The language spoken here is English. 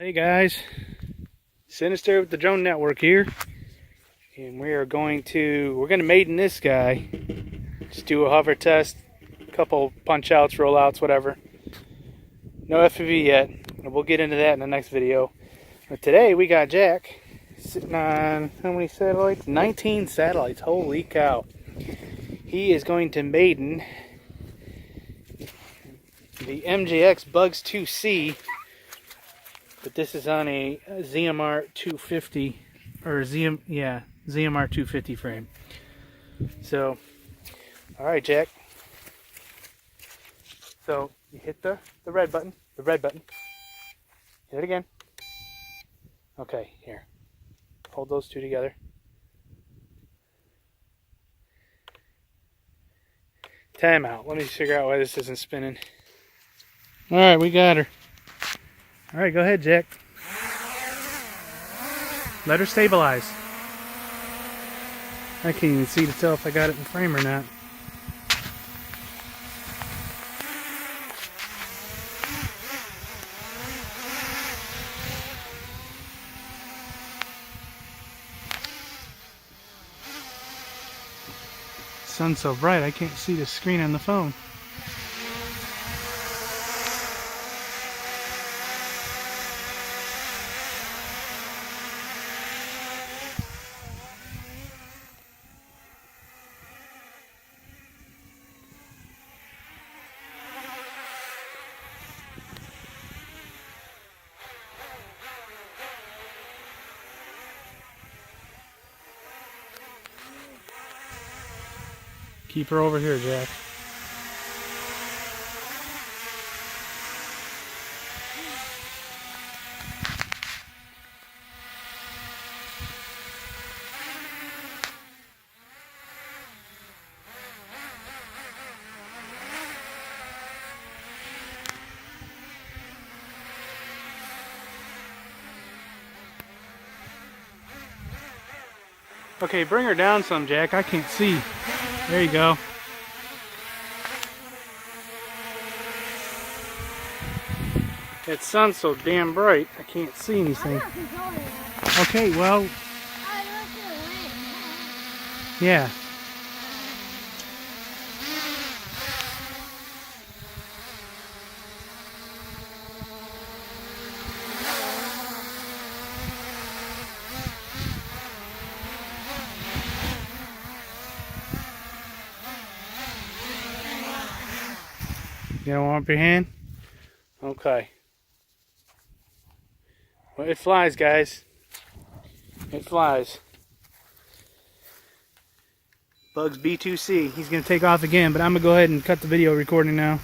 Hey guys, Sinister with the Drone Network here, and we're going to Maiden this guy. Just do a hover test, a couple punch outs, rollouts, whatever. No FPV yet, and we'll get into that in the next video. But today we got Jack sitting on how many satellites? 19 satellites. Holy cow! He is going to Maiden the MJX Bugs 2C. But this is on a ZMR 250 or ZMR 250 frame. So, all right, Jack. So you hit the red button. The red button. Hit it again. Okay, here. Hold those two together. Time out. Let me figure out why this isn't spinning. All right, we got her. All right, go ahead, Jack. Let her stabilize. I can't even see to tell if I got it in frame or not. The sun's so bright I can't see the screen on the phone. Keep her over here, Jack. Okay, bring her down some, Jack. I can't see. There you go. That sun's so damn bright, I can't see anything. Okay, well. Yeah. You don't want your hand? Okay. Well, it flies, guys. It flies. Bugs B2C. He's going to take off again, but I'm going to go ahead and cut the video recording now.